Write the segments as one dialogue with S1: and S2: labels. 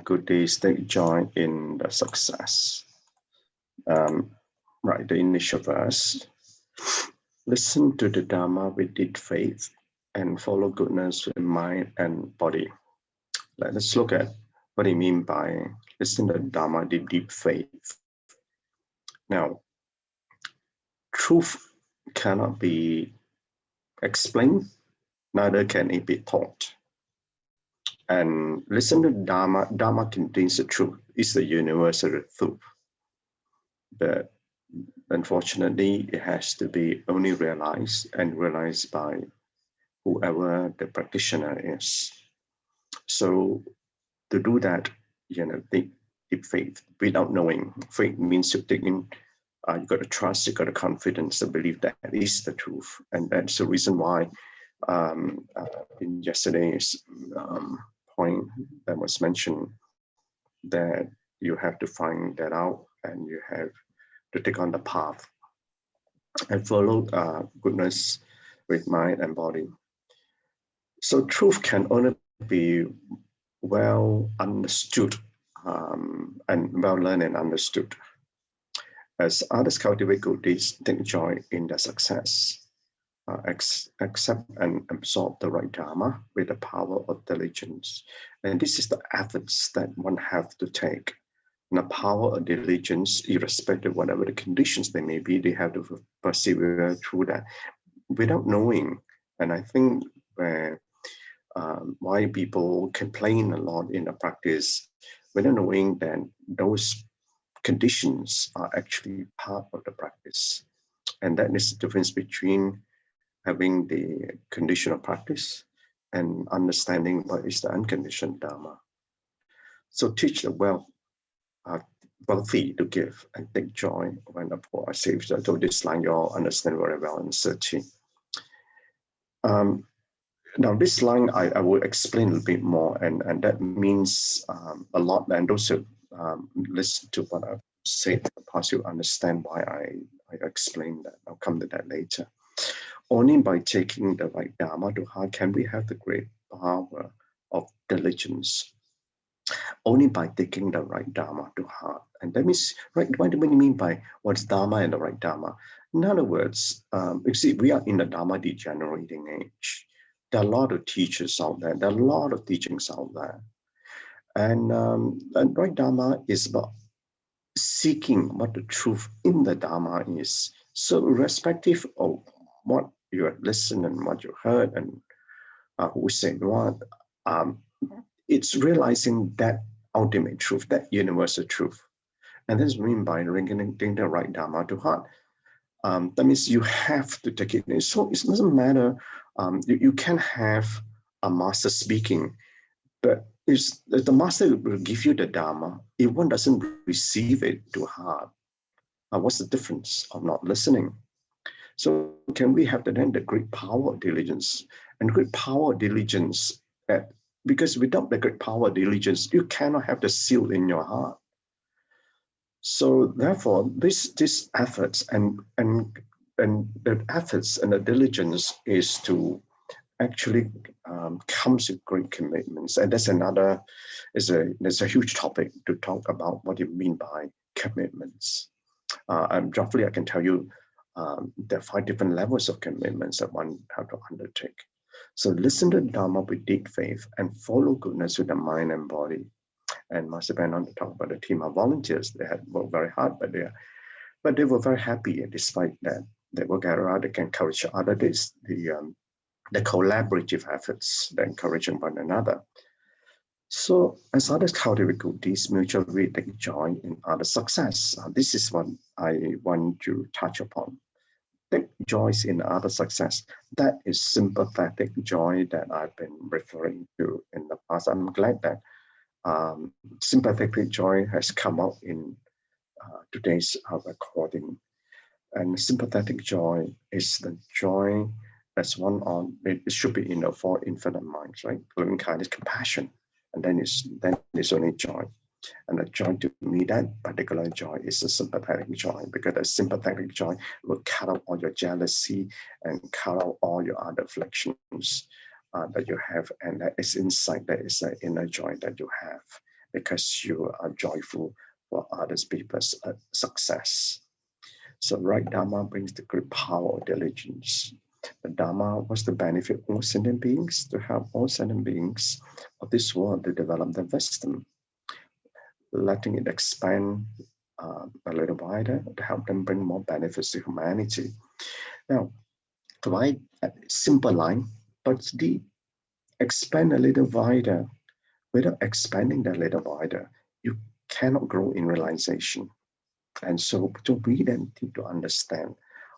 S1: Good days, take joy in the success. Right, the initial verse. Listen to the Dharma with deep faith and follow goodness with mind and body. Let's look at what do you mean by listen to the Dharma with deep faith. Now, truth cannot be explained, neither can it be taught. And listen to Dharma. Dharma contains the truth. It's the universal truth. But unfortunately, it has to be only realized and realized by whoever the practitioner is. So to do that, deep faith without knowing. Faith means you take in, you got to trust, you got to confidence, to believe that is the truth. And that's the reason why in yesterday's point that was mentioned, that you have to find that out and you have to take on the path and follow goodness with mind and body. So truth can only be well understood and well learned and understood. As others cultivate good deeds, take joy in their success, accept and absorb the right dharma with the power of diligence. And this is the efforts that one have to take. And the power of diligence, irrespective of whatever the conditions they may be, they have to persevere through that without knowing. And I think why people complain a lot in the practice without knowing that those conditions are actually part of the practice. And that is the difference between having the conditional practice and understanding what is the unconditioned Dharma. So teach the wealthy to give and take joy when the poor are saved. So this line you all understand very well in Tzu Chi. Now this line I will explain a little bit more, and that means a lot. And those who listen to what I've said, perhaps you understand why I explain that. I'll come to that later. Only by taking the right Dharma to heart can we have the great power of diligence. Only by taking the right Dharma to heart. And that means, right, what do we mean by what's Dharma and the right Dharma? In other words, you see, we are in the Dharma degenerating age. There are a lot of teachers out there. There are a lot of teachings out there. And right Dharma is about seeking what the truth in the Dharma is. So irrespective of what you have listened and what you heard and who said what, it's realizing that ultimate truth, that universal truth. And this is mean by bringing the right Dharma to heart. That means you have to take it. So it doesn't matter. You can have a master speaking, but if the master will give you the Dharma, if one doesn't receive it to heart, what's the difference of not listening? So can we have then the great power of diligence? And great power of diligence, because without the great power of diligence, you cannot have the seal in your heart. So therefore, this efforts and the efforts and the diligence is to actually comes with great commitments. And that's another, there's a huge topic to talk about what you mean by commitments. Roughly, I can tell you there are 5 different levels of commitments that one have to undertake. So listen to Dharma with deep faith and follow goodness with the mind and body. And Master Ben on to talk about a team of volunteers. They had worked very hard, but they were very happy despite that. They work hard, they can encourage others, the collaborative efforts, the encouraging one another. So as others cultivate good deeds, mutually take joy in other success. This is what I want to touch upon. Take joy in other success. That is sympathetic joy that I've been referring to in the past. I'm glad that sympathetic joy has come out in today's recording. And sympathetic joy is the joy that's one on, it should be in the 4 infinite minds, right? Loving kindness, compassion, and then it's only joy. And the joy to me, that particular joy is a sympathetic joy, because the sympathetic joy will cut out all your jealousy and cut out all your other afflictions that you have. And that is inside, that is the inner joy that you have. because you are joyful for others people's success. So right Dharma brings the great power of diligence. The Dharma was to benefit all sentient beings, to help all sentient beings of this world to develop their wisdom, letting it expand a little wider to help them bring more benefits to humanity. Now, quite a simple line, but the expand a little wider. Without expanding that little wider, you cannot grow in realization. And so we then need to understand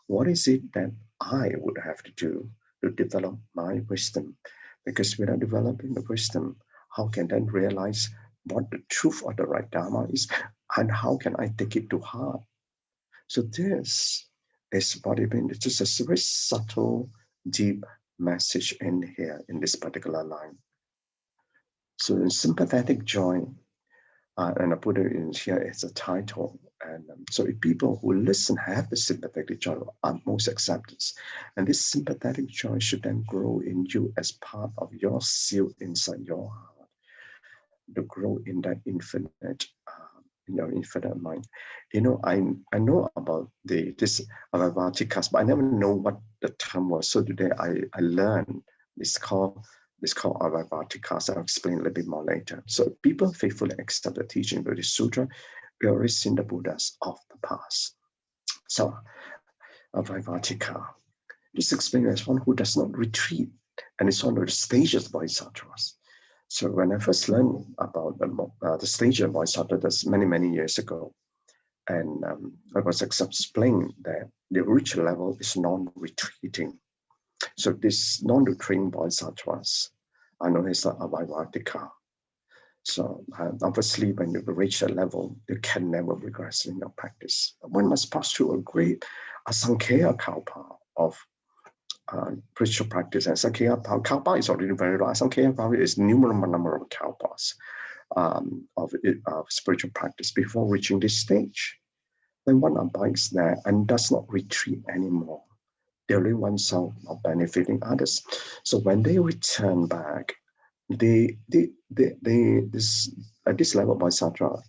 S1: what is it that I would have to do to develop my wisdom? Because without developing the wisdom, how can then realize what the truth of the right Dharma is and how can I take it to heart? So this is what it means. It's just a very subtle, deep message in here in this particular line. So in sympathetic joy, and I put it in here as a title. And so if people who listen have the sympathetic joy of utmost acceptance, and this sympathetic joy should then grow in you as part of your seal inside your heart, to grow in that infinite, in your infinite mind. You know, I know about this Avivatikas, but I never know what the term was. So today I learned this called Avivatikas. I'll explain a little bit more later. So people faithfully accept the teaching of the Sutra. We already seen the Buddhas of the past. So Avivatikas, just explain as one who does not retreat, and it's one of the stages of Bodhisattvas. So when I first learned about the stage of Bodhisattva, that's many years ago, and I was explained that the reach level is non-retreating. So this non-retreating Bodhisattvas are known as the Avivatikas. So obviously, when you reach a level, you can never regress in your practice. One must pass through a great Asankhya kalpa of spiritual practice. And Sankhya kalpa is already very low. Sankhya kalpa is numerous number of kalpas of spiritual practice before reaching this stage. Then one abides there and does not retreat anymore, dealing oneself or benefiting others. So when they return back, at this level of Bodhisattva,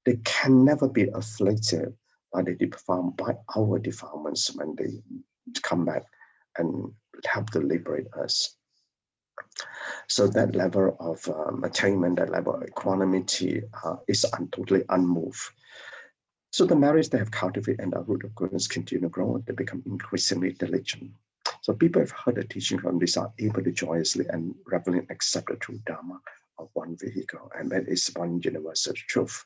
S1: they can never be afflicted by our defilements when they come back and help to liberate us. So that level of attainment, that level of equanimity is totally unmoved. So the merits they have cultivated and the root of goodness continue to grow. They become increasingly diligent. So people have heard the teaching from this are able to joyously and reverently accept the true Dharma of one vehicle, and that is one universal truth.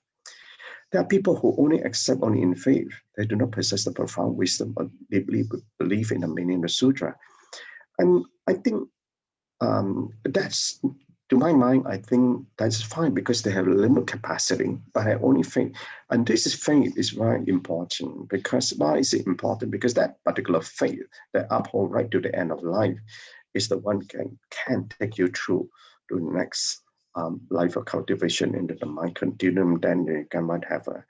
S1: There are people who only accept only in faith. They do not possess the profound wisdom or deeply believe in the meaning of the sutra. And I think that's, to my mind, I think that's fine because they have limited capacity, but I only faith. And this is faith is very important because why is it important? Because that particular faith that uphold right to the end of life is the one can take you through to the next life of cultivation into the mind continuum. Then you can have a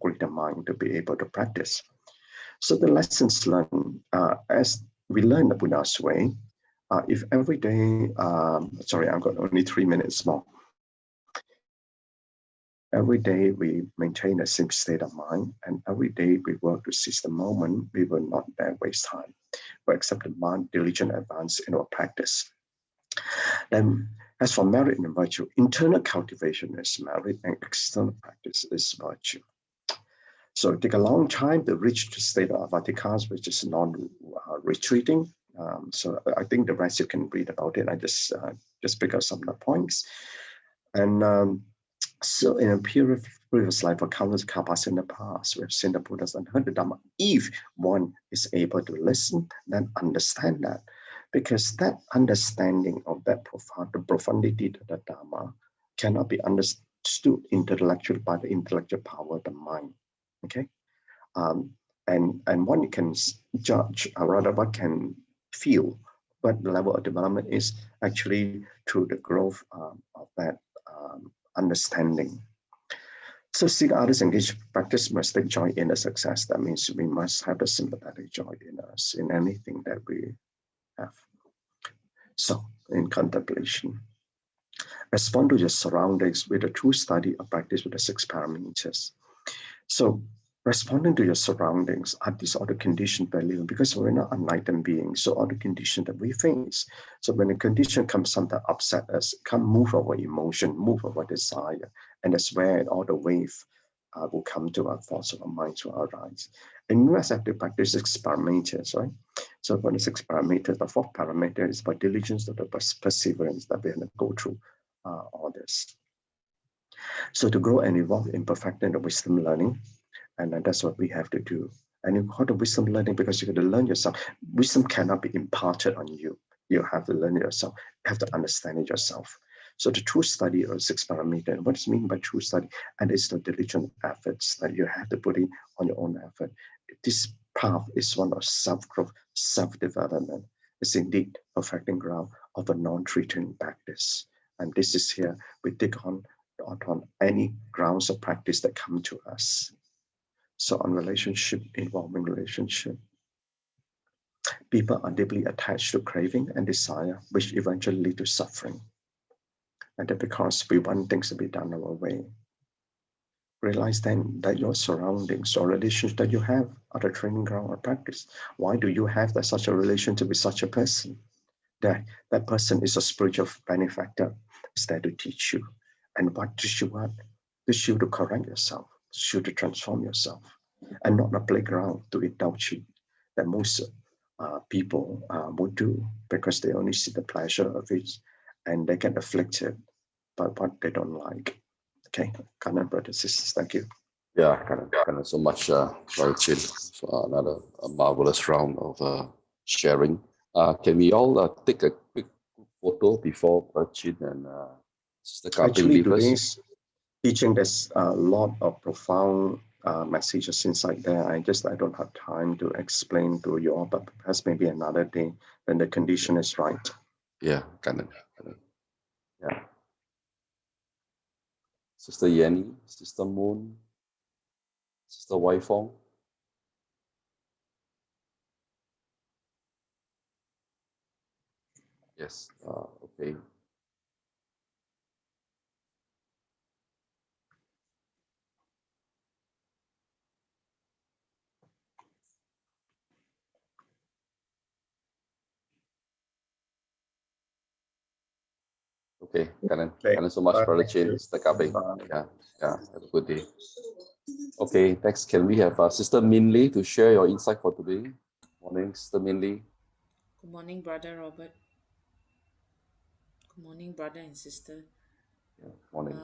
S1: greater mind to be able to practice. So the lessons learned as we learn the Buddha's way. If every day, sorry, I've got only 3 minutes more. Every day we maintain the same state of mind, and every day we work to seize the moment, we will not dare waste time. We accept the diligent advance in our practice. Then, as for merit and virtue, internal cultivation is merit and external practice is virtue. So it takes a long time to reach the state of Avatikas, which is non-retreating. So I think the rest you can read about it. I just pick up some of the points. And so in a previous life, for countless kalpas in the past, we have seen the Buddhas and heard the Dhamma. If one is able to listen, then understand that. Because that understanding of that the profundity of the Dhamma cannot be understood intellectually by the intellectual power of the mind. Okay? And one can judge, or rather one can feel what the level of development is actually through the growth of that understanding. So seek others engage practice must take joy in the success. That means we must have the sympathetic joy in us in anything that we have. So in contemplation. Respond to your surroundings with a true study or practice with the 6 parameters. So responding to your surroundings are these all the conditions we're living, because we're not enlightened beings. So all the conditions that we face. So when a condition comes, something upset us, come move our emotion, move our desire, and that's where all the wave will come to our thoughts of our mind to arise. And we must have to practice 6 parameters, right? So for the 6 parameters, the 4th parameter is by diligence of the perseverance that we're going to go through all this. So to grow and evolve in perfecting the wisdom learning, and that's what we have to do. And you call the wisdom learning because you got to learn yourself. Wisdom cannot be imparted on you. You have to learn it yourself. You have to understand it yourself. So the true study of 6 parameters, what does it mean by true study? And it's the diligent efforts that you have to put in on your own effort. This path is one of self-growth, self-development. It's indeed perfecting ground of a non-threatening practice. And this is here, we take on any grounds of practice that come to us. So on relationship, involving relationship, people are deeply attached to craving and desire, which eventually lead to suffering. And that because we want things to be done our way. Realize then that your surroundings or relations that you have are the training ground or practice. Why do you have such a relationship with such a person? That person is a spiritual benefactor. Is there to teach you. And what does you want? Teach you to correct yourself, teach you to transform yourself, and not a playground to indulge in that most people would do, because they only see the pleasure of it and they get afflicted by what they don't like. Okay, Gan En, brothers and sisters, thank you.
S2: Yeah, kind of so much, BrotherChin, for another marvelous round of sharing. Can we all take a quick photo before BrotherChin and Sister Kaping
S1: Actually,
S2: leave us?
S1: today's teaching, there's a lot of profound messages inside there. I don't have time to explain to you all, but perhaps maybe another day when the condition is right.
S2: Yeah, kind of. Yeah. Sister Yenny, Sister Moon, Sister Wai Fong. Yes, okay. Okay, kind of so much, BrotherChin, Sister Kaping. Yeah, have a good day. Okay, next, can we have Sister Min Lee to share your insight for today? Morning, Sister Min Lee.
S3: Good morning, Brother Robert. Good morning, brother and sister.
S2: Yeah, morning.